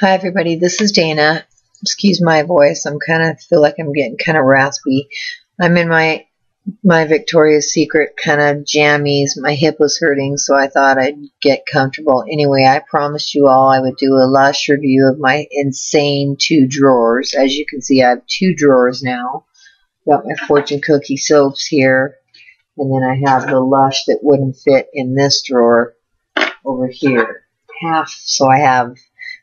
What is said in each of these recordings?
Hi everybody, this is Dana. Excuse my voice. I'm feel like I'm getting kind of raspy. I'm in my Victoria's Secret kind of jammies. My hip was hurting, so I thought I'd get comfortable. Anyway, I promised you all I would do a Lush review of my insane 2 drawers. As you can see, I have 2 drawers now. Got my fortune cookie soaps here, and then I have the Lush that wouldn't fit in this drawer over here. So I have.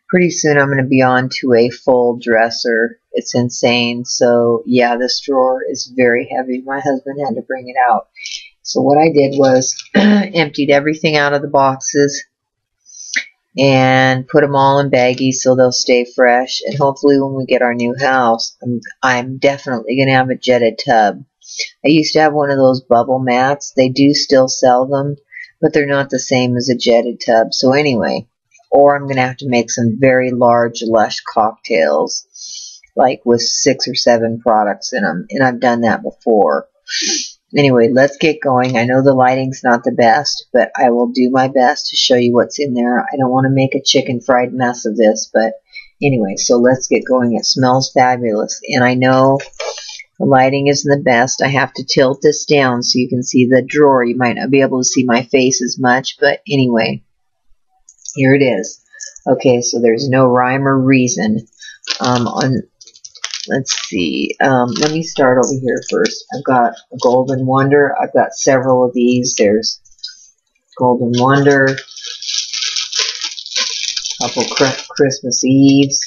Pretty soon I'm going to be on to a full dresser. It's insane. So yeah, this drawer is very heavy. My husband had to bring it out. So what I did was emptied everything out of the boxes and put them all in baggies so they'll stay fresh. And hopefully when we get our new house, I'm definitely going to have a jetted tub. I used to have one of those bubble mats. They do still sell them, but they're not the same as a jetted tub. So anyway, or I'm going to have to make some very large Lush cocktails, like with 6 or 7 products in them, and I've done that before. Anyway, let's get going. I know the lighting's not the best, but I will do my best to show you what's in there. I don't want to make a chicken fried mess of this, but anyway, so let's get going. It smells fabulous, and I know the lighting isn't the best. I have to tilt this down so you can see the drawer. You might not be able to see my face as much, but anyway. Here it is. Okay, so there's no rhyme or reason. Let's see. Let me start over here first. I've got a Golden Wonder. I've got several of these. There's Golden Wonder, a couple Christmas Eves.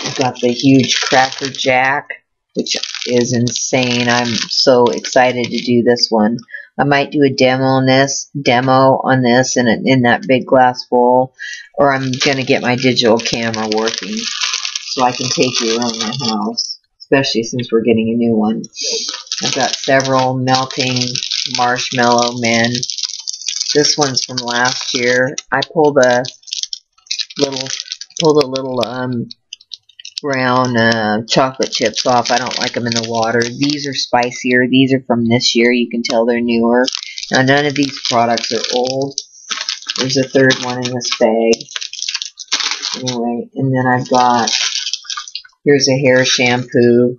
I've got the huge Cracker Jack, which is insane. I'm so excited to do this one. I might do a demo on this in that big glass bowl, or I'm going to get my digital camera working so I can take you around the house, especially since we're getting a new one. I've got several melting marshmallow men. This one's from last year. I pulled a little brown chocolate chips off. I don't like them in the water. These are spicier. These are from this year. You can tell they're newer. Now, none of these products are old. There's a third one in this bag. Anyway, and then I've got, here's a hair shampoo.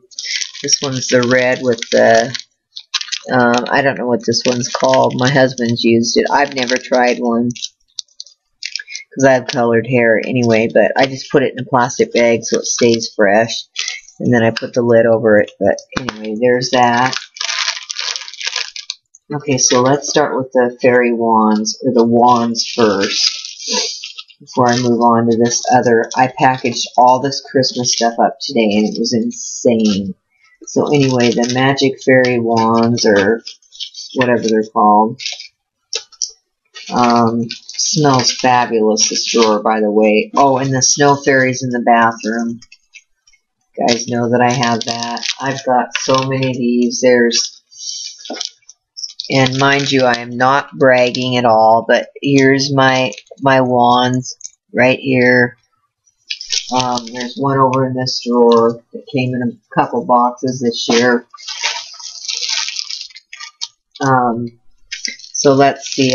This one's the red with the, I don't know what this one's called. My husband's used it. I've never tried one, because I have colored hair anyway, but I just put it in a plastic bag so it stays fresh, and then I put the lid over it. But anyway, there's that. Okay, so let's start with the fairy wands, or the wands first, before I move on to this other. I packaged all this Christmas stuff up today, and it was insane. So anyway, the magic fairy wands, or whatever they're called, smells fabulous, this drawer, by the way. Oh, and the snow fairies in the bathroom. You guys know that I have that. I've got so many of these. And mind you, I am not bragging at all, but here's my wands right here. There's one over in this drawer that came in a couple boxes this year. So let's see,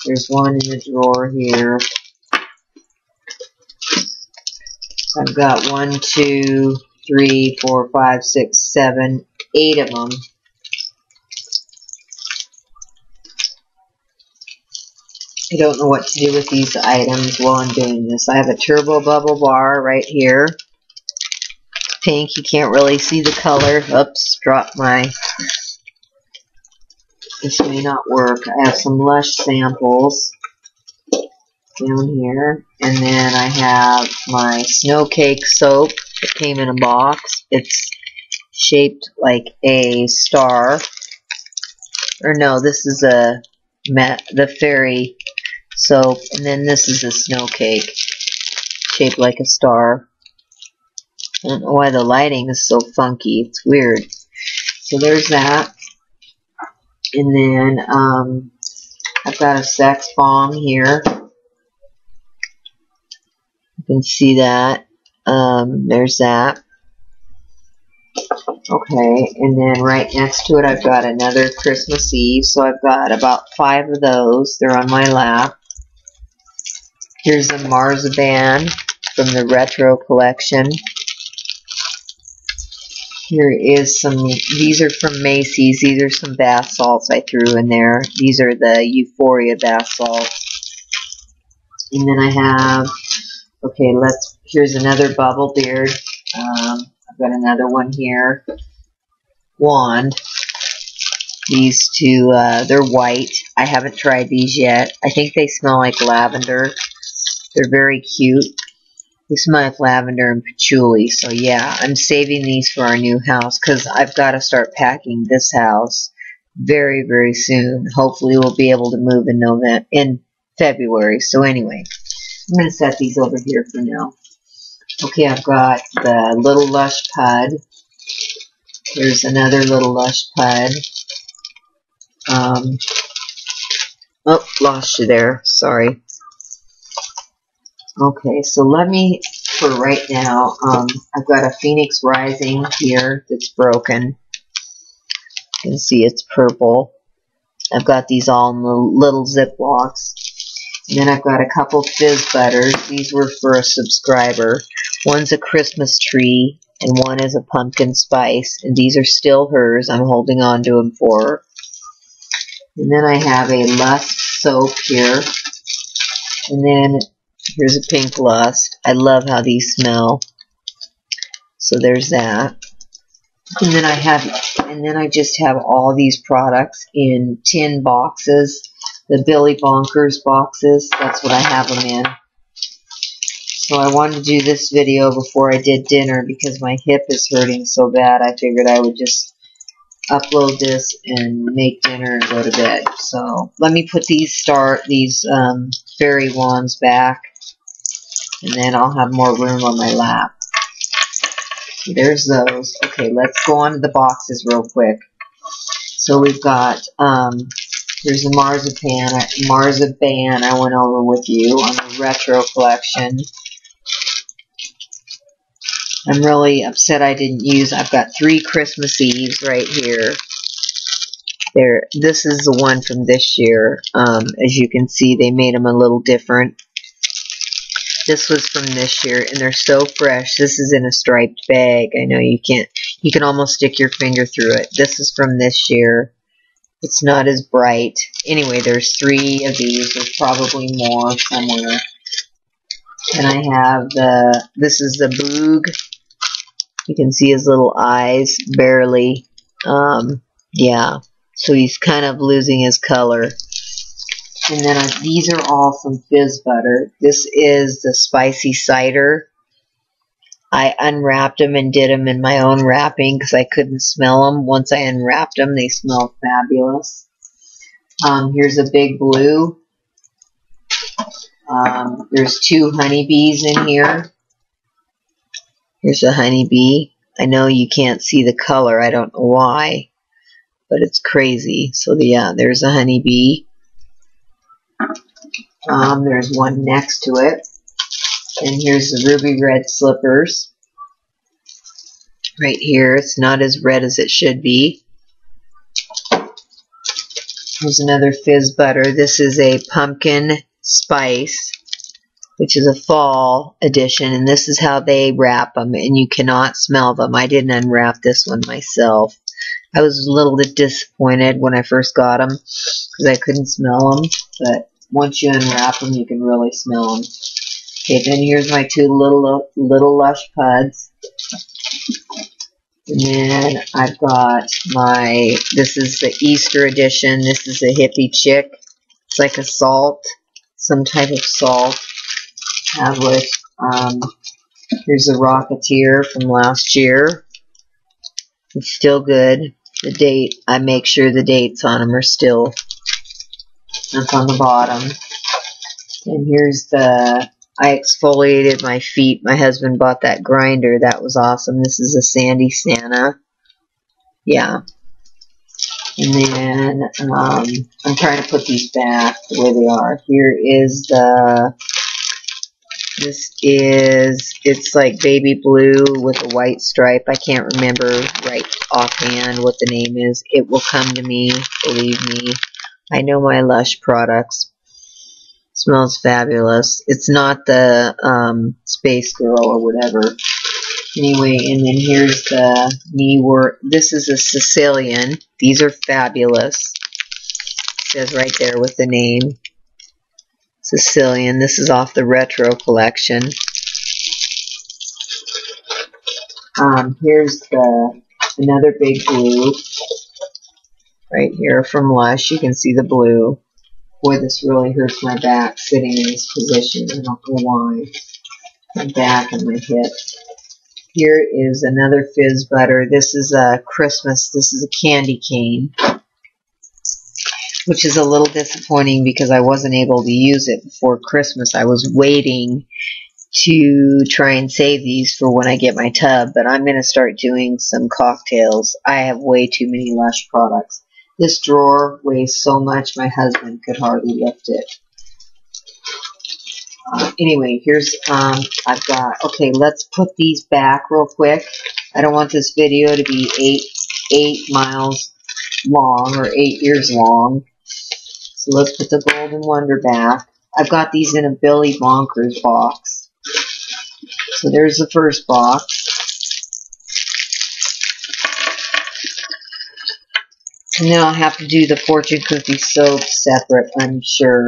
there's one in the drawer here. I've got 1, 2, 3, 4, 5, 6, 7, 8 of them. I don't know what to do with these items while I'm doing this. I have a turbo bubble bar right here. Pink, you can't really see the color. Oops, dropped my... This may not work. I have some Lush samples down here. And then I have my snow cake soap that came in a box. It's shaped like a star. Or no, this is the fairy soap. And then this is a snow cake shaped like a star. I don't know why the lighting is so funky. It's weird. So there's that. And then I've got a sex bomb here. You can see that. There's that. Okay, and then right next to it I've got another Christmas Eve. So I've got about 5 of those. They're on my lap. Here's a marzipan from the retro collection. Here is some, these are from Macy's. These are some bath salts I threw in there. These are the Euphoria bath salts. And then I have, okay, here's another bubble beard. I've got another one here. Wand. These two, they're white. I haven't tried these yet. I think they smell like lavender. They're very cute. They smell like lavender and patchouli. So yeah, I'm saving these for our new house because I've got to start packing this house very, very soon. Hopefully we'll be able to move in February. So anyway, I'm going to set these over here for now. Okay, I've got the little Lush pud. Here's another little Lush pud. Oh, lost you there. Sorry. Okay, so let me, for right now, I've got a Phoenix Rising here that's broken. You can see it's purple. I've got these all in the little Ziplocs. And then I've got a couple Fizz butters. These were for a subscriber. One's a Christmas tree, and one is a pumpkin spice. And these are still hers. I'm holding on to them for her. And then I have a Lush soap here. And then here's a Pink Lust. I love how these smell. So there's that. And then I just have all these products in tin boxes. The Billy Bonkers boxes. That's what I have them in. So I wanted to do this video before I did dinner because my hip is hurting so bad. I figured I would just upload this and make dinner and go to bed. So let me put these fairy wands back, and then I'll have more room on my lap. There's those. Okay, let's go on to the boxes real quick. So we've got here's a marzipan I went over with you on the retro collection. I'm really upset I didn't use, I've got 3 Christmas Eves right here. This is the one from this year. As you can see, they made them a little different. This was from this year, and they're so fresh. This is in a striped bag. I know you can almost stick your finger through it. This is from this year. It's not as bright. Anyway, there's 3 of these. There's probably more somewhere. And I have this is the Boog. You can see his little eyes, barely. Yeah, so he's kind of losing his color. And then these are all from Fizz butter. This is the spicy cider. I unwrapped them and did them in my own wrapping because I couldn't smell them. Once I unwrapped them, they smell fabulous. Here's a Big Blue. There's 2 honeybees in here. Here's a honeybee. I know you can't see the color. I don't know why, but it's crazy. So yeah, there's a honeybee. There's one next to it. And here's the ruby red slippers. Right here. It's not as red as it should be. Here's another Fizz butter. This is a pumpkin spice, which is a fall edition, and this is how they wrap them, and you cannot smell them. I didn't unwrap this one myself. I was a little bit disappointed when I first got them because I couldn't smell them, but once you unwrap them, you can really smell them. Okay, then here's my 2 little Lush puds. And then I've got this is the Easter edition. This is a hippie chick. It's like a salt, some type of salt. Tablet. Here's a Rocketeer from last year. It's still good. The date, I make sure the dates on them are still up on the bottom. And here's I exfoliated my feet. My husband bought that grinder. That was awesome. This is a Sandy Santa. Yeah. And then I'm trying to put these back the way they are. Here is it's like baby blue with a white stripe. I can't remember right offhand what the name is. It will come to me, believe me. I know my Lush products. Smells fabulous. It's not the Space Girl or whatever. Anyway, and then here's the knee work. This is a Sicilian. These are fabulous. It says right there with the name. Sicilian. This is off the Retro collection. Here's another big blue. Right here from Lush. You can see the blue. Boy, this really hurts my back sitting in this position. I don't know why. My back and my hip. Here is another fizz butter. This is a Christmas. This is a candy cane, which is a little disappointing because I wasn't able to use it before Christmas. I was waiting to try and save these for when I get my tub, but I'm going to start doing some cocktails. I have way too many Lush products. This drawer weighs so much my husband could hardly lift it. Anyway, here's, I've got, okay, let's put these back real quick. I don't want this video to be 8 miles long or 8 years long. So let's put the Golden Wonder back. I've got these in a Billy Bonkers box. So there's the first box. And then I'll have to do the fortune cookie soap separate, I'm sure.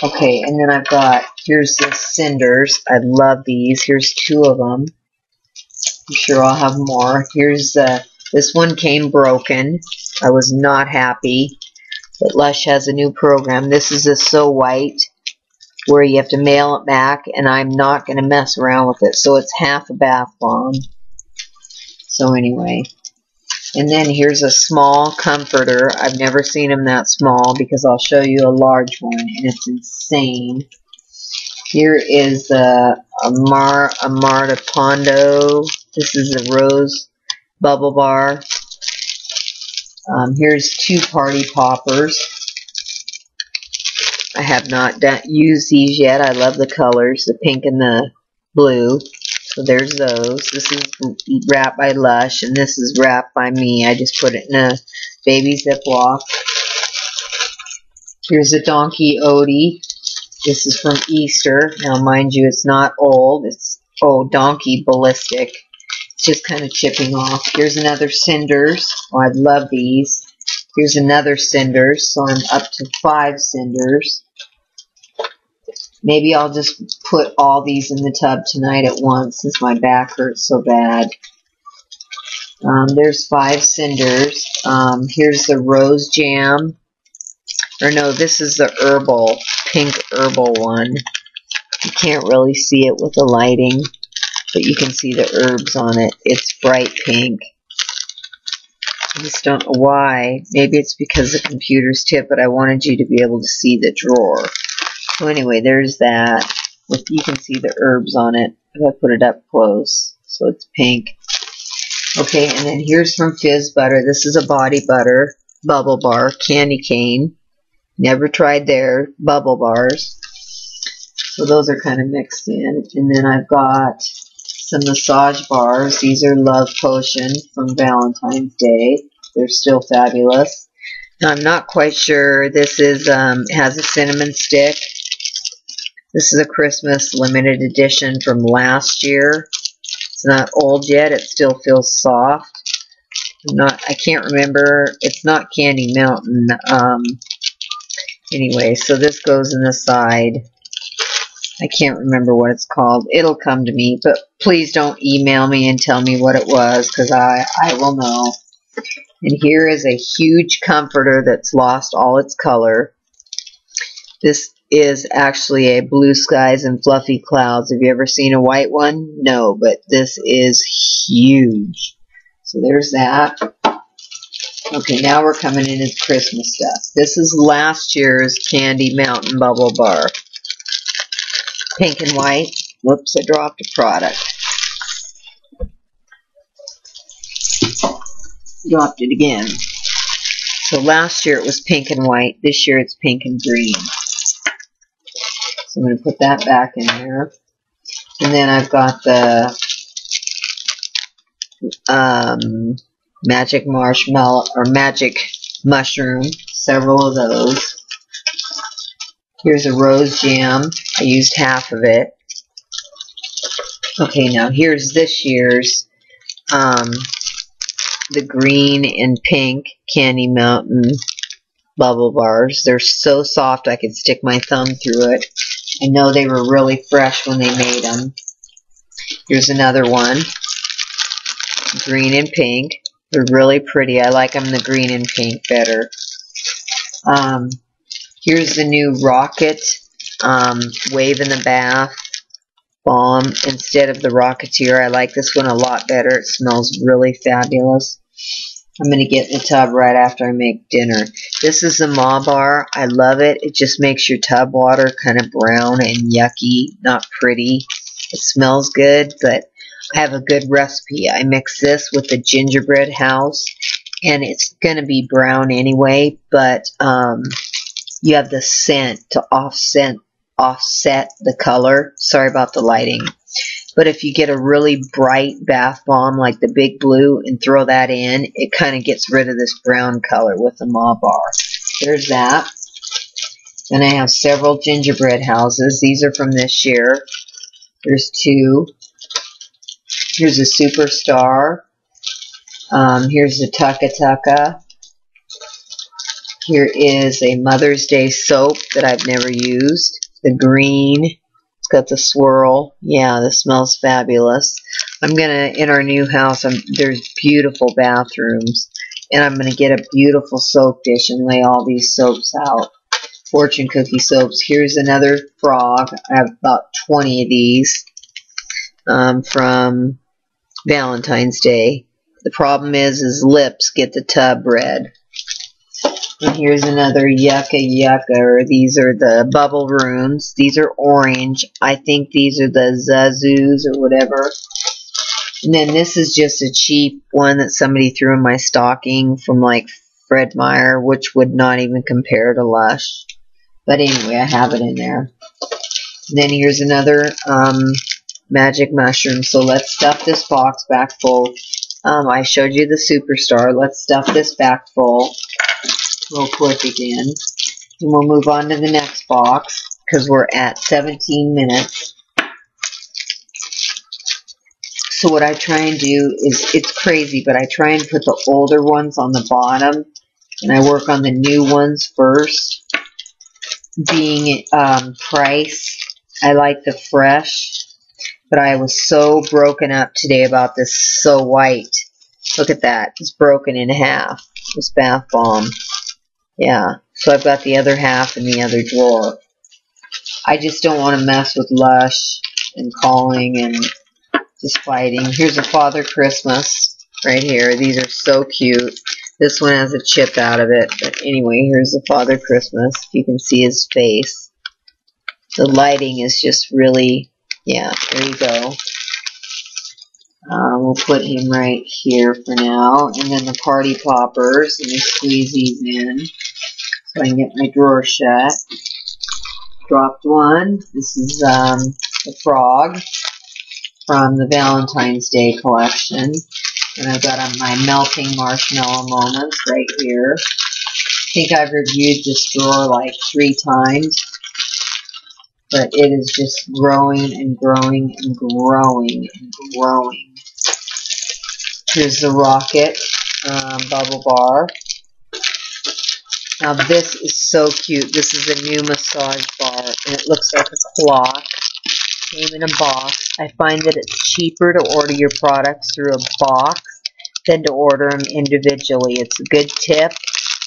Okay, and then I've got, here's the cinders. I love these. Here's 2 of them. I'm sure I'll have more. Here's, this one came broken. I was not happy. But Lush has a new program. This is a So White, where you have to mail it back, and I'm not going to mess around with it. So it's half a bath bomb. So anyway. And then here's a small comforter. I've never seen them that small because I'll show you a large one, and it's insane. Here is a Marta Pondo. This is a rose bubble bar. Here's 2 party poppers. I have not used these yet. I love the colors, the pink and the blue. So there's those. This is wrapped by Lush, and this is wrapped by me. I just put it in a baby Ziploc. Here's a Donkey Odie. This is from Easter. Now, mind you, it's not old. It's, Donkey Ballistic. It's just kind of chipping off. Here's another Cinders. Oh, I love these. Here's another Cinders. So I'm up to 5 Cinders. Maybe I'll just put all these in the tub tonight at once since my back hurts so bad. There's 5 Cinders. Here's the Rose Jam. Or no, this is the herbal, pink herbal one. You can't really see it with the lighting, but you can see the herbs on it. It's bright pink. I just don't know why. Maybe it's because the computer's tipped, but I wanted you to be able to see the drawer. So anyway, there's that. You can see the herbs on it if I put it up close. So it's pink. Okay, and then here's from Fizz Butter. This is a body butter bubble bar candy cane. Never tried their bubble bars. So those are kind of mixed in. And then I've got some massage bars. These are Love Potion from Valentine's Day. They're still fabulous. Now, I'm not quite sure. This is has a cinnamon stick. This is a Christmas limited edition from last year. It's not old yet. It still feels soft. I can't remember. It's not Candy Mountain. Anyway, so this goes in the side. I can't remember what it's called. It'll come to me, but please don't email me and tell me what it was, because I will know. And here is a huge comforter that's lost all its color. This is actually a Blue Skies and Fluffy Clouds. Have you ever seen a white one? No, but this is huge. So there's that. Okay, now we're coming into Christmas stuff. This is last year's Candy Mountain Bubble Bar. Pink and white. Whoops, I dropped a product. Dropped it again. So last year it was pink and white. This year it's pink and green. So I'm going to put that back in there. And then I've got the magic marshmallow or magic mushroom. Several of those. Here's a rose jam. I used half of it. Okay, now here's this year's the green and pink Candy Mountain bubble bars. They're so soft I could stick my thumb through it. I know they were really fresh when they made them. Here's another one, green and pink. They're really pretty. I like them the green and pink better. Here's the new Rocket Wave in the Bath Balm instead of the Rocketeer. I like this one a lot better. It smells really fabulous. I'm going to get in the tub right after I make dinner. This is the Ma Bar. I love it. It just makes your tub water kind of brown and yucky, not pretty. It smells good, but I have a good recipe. I mix this with the gingerbread house, and it's going to be brown anyway, but you have the scent to offset the color. Sorry about the lighting. But if you get a really bright bath bomb like the Big Blue and throw that in, it kind of gets rid of this brown color with the Ma Bar. There's that. Then I have several gingerbread houses. These are from this year. There's two. Here's a Superstar. Here's the Tucka Tucka. Here is a Mother's Day soap that I've never used. The green. It's got the swirl. Yeah, this smells fabulous. I'm going to, in our new house, there's beautiful bathrooms. And I'm going to get a beautiful soap dish and lay all these soaps out. Fortune cookie soaps. Here's another frog. I have about 20 of these from Valentine's Day. The problem is lips get the tub red. And here's another Yucca Yucca. These are the bubble rooms. These are orange. I think these are the Zazoos or whatever. And then this is just a cheap one that somebody threw in my stocking from like Fred Meyer, which would not even compare to Lush. But anyway, I have it in there. And then here's another magic mushroom. So let's stuff this box back full. I showed you the Superstar. Let's stuff this back full real quick again. And we'll move on to the next box because we're at 17 minutes. So what I try and do is, it's crazy, but I try and put the older ones on the bottom and I work on the new ones first. Being price, I like the fresh, but I was so broken up today about this So White. Look at that. It's broken in half. This bath bomb. Yeah. So I've got the other half in the other drawer. I just don't want to mess with Lush and calling and just fighting. Here's a Father Christmas right here. These are so cute. This one has a chip out of it. But anyway, here's the Father Christmas. You can see his face. The lighting is just really, yeah, there you go. We'll put him right here for now. And then the party poppers. Let me squeeze these in so I can get my drawer shut. Dropped one. This is the frog from the Valentine's Day collection. And I've got my melting marshmallow moments right here. I think I've reviewed this drawer like 3 times. But it is just growing and growing and growing and growing. Here's the Rocket bubble bar. Now this is so cute. This is a new massage bar and it looks like a clock. Came in a box. I find that it's cheaper to order your products through a box than to order them individually. It's a good tip.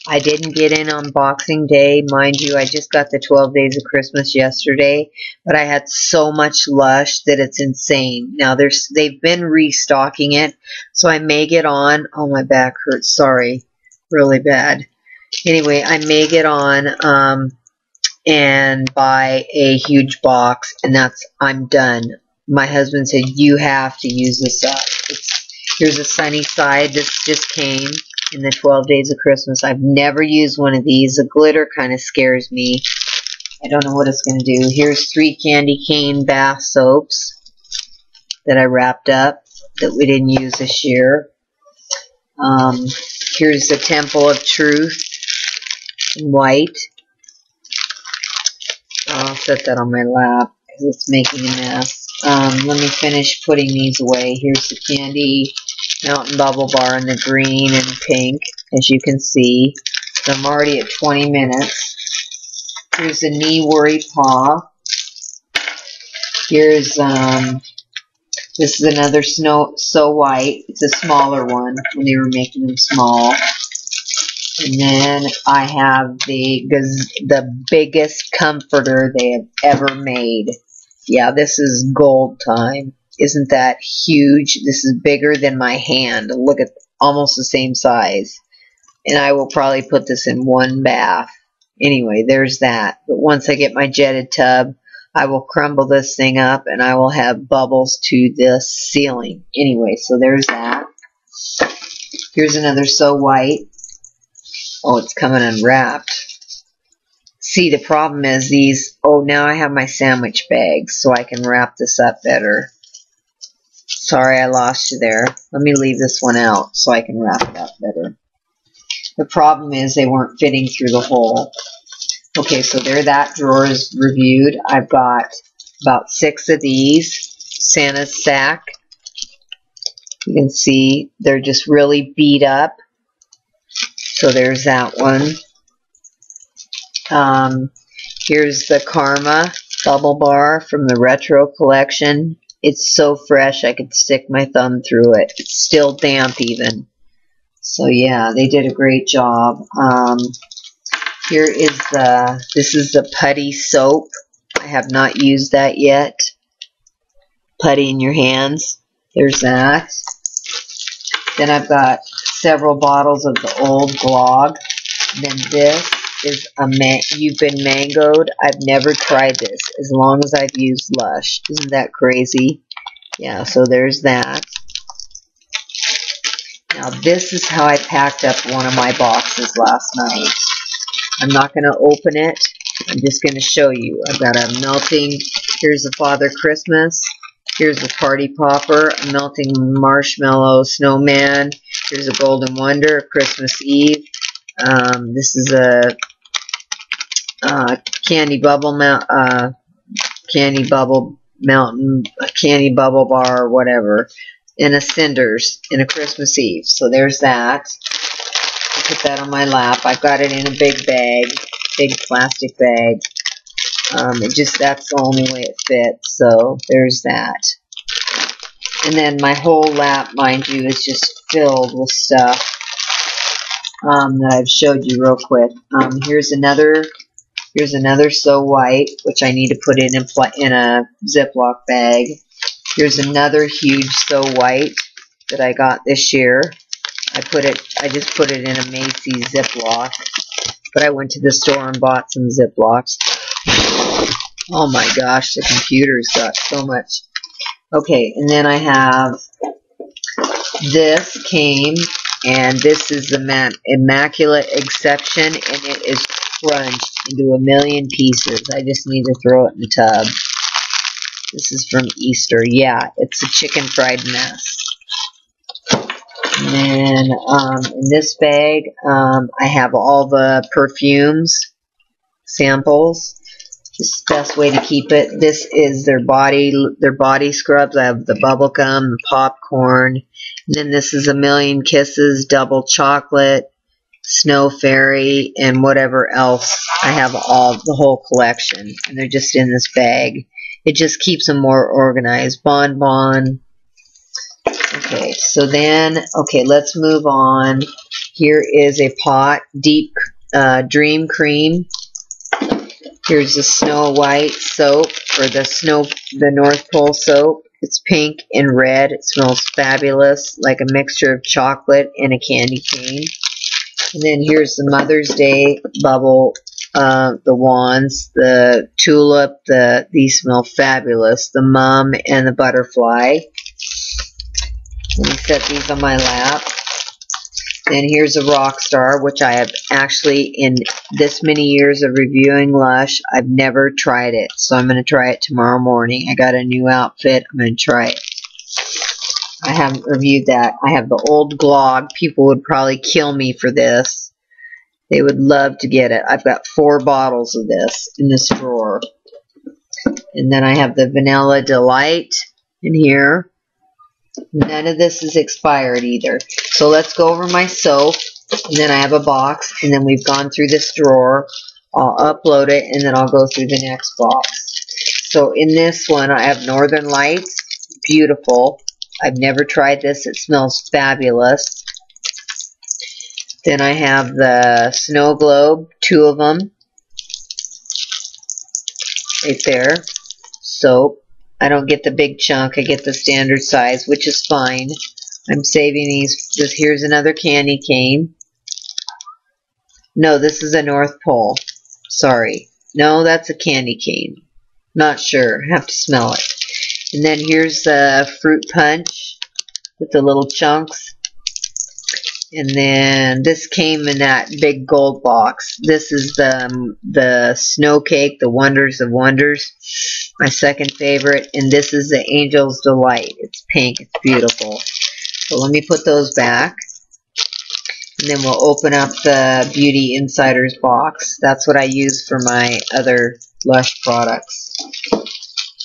I didn't get in on Boxing Day. Mind you, I just got the 12 Days of Christmas yesterday, but I had so much Lush that it's insane. Now, they've been restocking it, so I may get on. Oh, my back hurts. Sorry. Really bad. Anyway, I may get on and buy a huge box, and I'm done. My husband said, you have to use this up. Here's a Sunny Side. This just came in the 12 Days of Christmas. I've never used one of these. The glitter kind of scares me. I don't know what it's going to do. Here's 3 candy cane bath soaps that I wrapped up that we didn't use this year. Here's the Temple of Truth in white. set that on my lap because it's making a mess. Let me finish putting these away. Here's the candy mountain bubble bar in the green and pink, as you can see. So I'm already at 20 minutes. Here's the knee worry paw. Here's this is another So White. It's a smaller one when they were making them small. And then I have the biggest comforter they have ever made. Yeah, this is gold time. Isn't that huge? This is bigger than my hand. Look at, almost the same size. And I will probably put this in one bath. Anyway, there's that. But once I get my jetted tub, I will crumble this thing up and I will have bubbles to the ceiling. Anyway, so there's that. Here's another So White. Oh, it's coming unwrapped. See, the problem is these, oh, now I have my sandwich bags, so I can wrap this up better. Sorry, I lost you there. Let me leave this one out so I can wrap it up better. The problem is they weren't fitting through the hole. Okay, so there, that drawer is reviewed. I've got about 6 of these. Santa's sack. You can see they're just really beat up. So there's that one. Here's the Karma bubble bar from the retro collection. It's so fresh I could stick my thumb through it. It's still damp even. So yeah, they did a great job. Here is this is the putty soap. I have not used that yet. Putty in your hands. There's that. Then I've got several bottles of the old Glog. Then this is You've Been Mangoed. I've never tried this as long as I've used Lush. Isn't that crazy? Yeah, so there's that. Now this is how I packed up one of my boxes last night. I'm not going to open it. I'm just going to show you. I've got a melting, here's a Father Christmas. Here's a Party Popper, a melting marshmallow snowman. Here's a Golden Wonder, Christmas Eve. This is a candy bubble mountain, a candy bubble bar, or whatever, and a Cinders in a Christmas Eve. So there's that. I'll put that on my lap. I've got it in a big bag, big plastic bag. That's the only way it fits. So there's that. And then my whole lap, mind you, is just filled with stuff that I've showed you real quick. Here's another So White, which I need to put in a Ziploc bag. Here's another huge So White that I got this year. I just put it in a Macy's Ziploc, but I went to the store and bought some Ziplocs. Oh my gosh, the computer's got so much. Okay, and then I have this came, and this is the Immaculate Exception, and it is crunched into a million pieces. I just need to throw it in the tub. This is from Easter. Yeah, it's a chicken fried mess. And then in this bag, I have all the perfumes samples. This is the best way to keep it. This is their body scrubs. I have the bubblegum, the popcorn. And then this is A Million Kisses, double chocolate, Snow Fairy, and whatever else. I have the whole collection. And they're just in this bag. It just keeps them more organized. Bonbon. Okay, so then, let's move on. Here is a pot, Deep Dream Cream. Here's the Snow White soap, or the North Pole soap. It's pink and red. It smells fabulous, like a mixture of chocolate and a candy cane. And then here's the Mother's Day bubble, the wands, the tulip. These smell fabulous. The mum and the butterfly. Let me set these on my lap. Then here's a rock star, which I have actually, in this many years of reviewing Lush, I've never tried it. So I'm going to try it tomorrow morning. I got a new outfit. I'm going to try it. I haven't reviewed that. I have the old Glog. People would probably kill me for this. They would love to get it. I've got 4 bottles of this in this drawer. And then I have the Vanilla Delight in here. None of this is expired either. So let's go over my soap. And then I have a box. And then we've gone through this drawer. I'll upload it and then I'll go through the next box. So in this one I have Northern Lights. Beautiful. I've never tried this. It smells fabulous. Then I have the Snow Globe, 2 of them. Right there. Soap. I don't get the big chunk. I get the standard size, which is fine. I'm saving these. Here's another candy cane. No, this is a North Pole. Sorry. No, that's a candy cane. Not sure. Have to smell it. And then here's the fruit punch with the little chunks. And then this came in that big gold box. This is the snow cake, the Wonders of Wonders, my second favorite. And this is the Angel's Delight. It's pink. It's beautiful. So let me put those back. And then we'll open up the Beauty Insiders box. That's what I use for my other Lush products.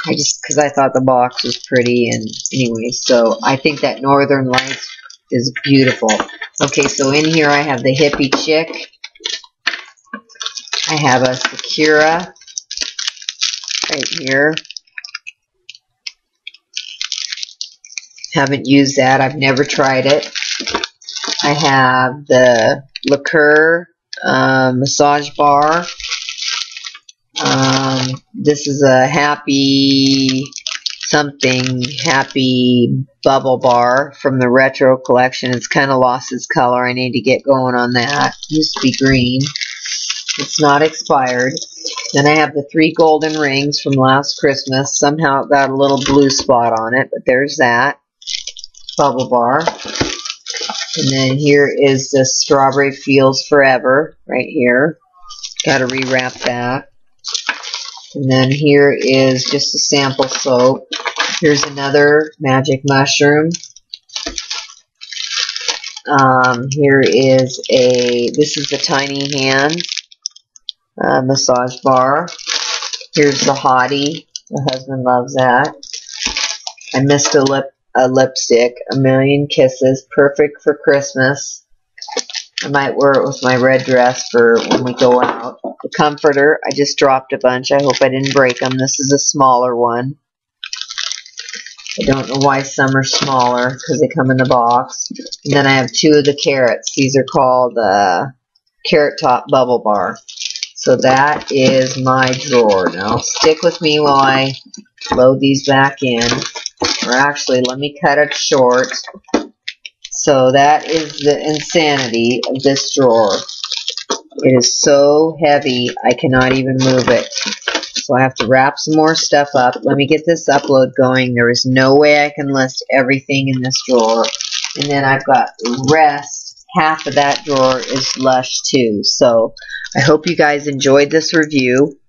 Because I thought the box was pretty. And anyway, so I think that Northern Lights is beautiful. Okay, so in here I have the Hippie Chick. I have a Sakura right here. Haven't used that. I've never tried it. I have the Liqueur massage bar. This is a happy bubble bar from the retro collection. It's kind of lost its color. I need to get going on that. It used to be green. It's not expired. Then I have the 3 golden rings from last Christmas. Somehow it got a little blue spot on it, but there's that bubble bar. And then here is the Strawberry Fields Forever right here. Got to rewrap that. And then here is just a sample soap. Here's another Magic Mushroom. Here is this is the Tiny Hands massage bar. Here's the Hottie. My husband loves that. I missed a lipstick. A Million Kisses. Perfect for Christmas. I might wear it with my red dress for when we go out. The Comforter. I just dropped a bunch. I hope I didn't break them. This is a smaller one. I don't know why some are smaller because they come in the box. And then I have 2 of the carrots. These are called Carrot Top Bubble Bar. So that is my drawer. Now stick with me while I load these back in. Or actually, let me cut it short. So that is the insanity of this drawer. It is so heavy, I cannot even move it. So I have to wrap some more stuff up. Let me get this upload going. There is no way I can list everything in this drawer. And then I've got the rest. Half of that drawer is Lush too. So I hope you guys enjoyed this review.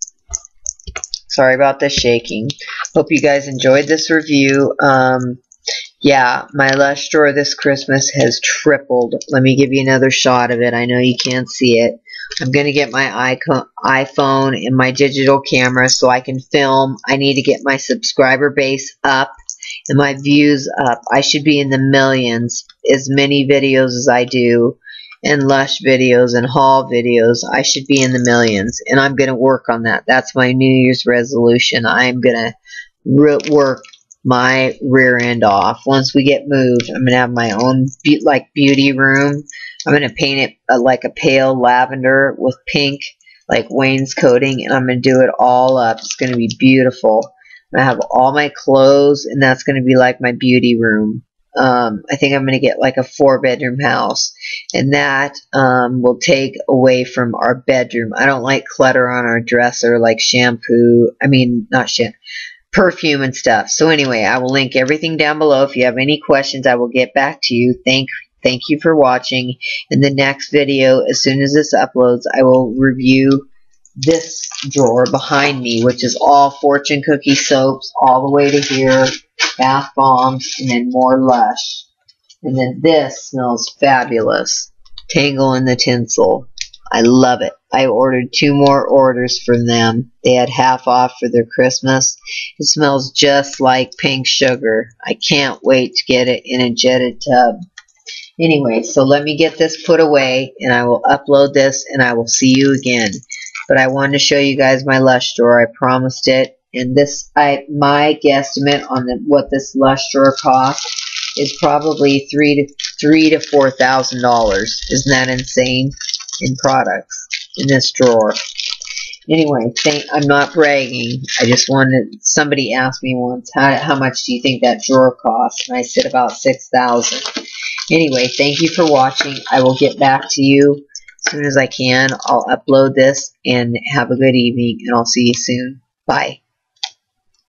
Sorry about the shaking. Hope you guys enjoyed this review. Yeah, my Lush drawer this Christmas has tripled. Let me give you another shot of it. I know you can't see it. I'm going to get my iPhone and my digital camera so I can film. I need to get my subscriber base up and my views up. I should be in the millions. As many videos as I do, and Lush videos and haul videos, I should be in the millions. And I'm going to work on that. That's my New Year's resolution. I'm going to work my rear end off. Once we get moved, I'm going to have my own beauty room. I'm going to paint it like a pale lavender with pink like wainscoting, and I'm going to do it all up. It's going to be beautiful. I'm going to have all my clothes, and that's going to be like my beauty room. I think I'm going to get like a 4-bedroom house, and that will take away from our bedroom. I don't like clutter on our dresser like shampoo. I mean, not shampoo. Perfume and stuff. So anyway, I will link everything down below. If you have any questions, I will get back to you. Thank you for watching. In the next video, as soon as this uploads, I will review this drawer behind me, which is all Fortune Cookie soaps, all the way to here, bath bombs, and then more Lush. And then this smells fabulous. Tangle in the Tinsel. I love it. I ordered 2 more orders from them. They had half off for their Christmas. It smells just like pink sugar. I can't wait to get it in a jetted tub. Anyway, so let me get this put away, and I will upload this, and I will see you again. But I wanted to show you guys my Lush drawer. I promised it. And this, my guesstimate on what this Lush drawer cost is probably $3,000 to $4,000. Isn't that insane? In products in this drawer. Anyway, I'm not bragging. I just wanted. Somebody asked me once, how much do you think that drawer costs? And I said about $6,000. Anyway, thank you for watching. I will get back to you as soon as I can. I'll upload this, and have a good evening, and I'll see you soon. Bye.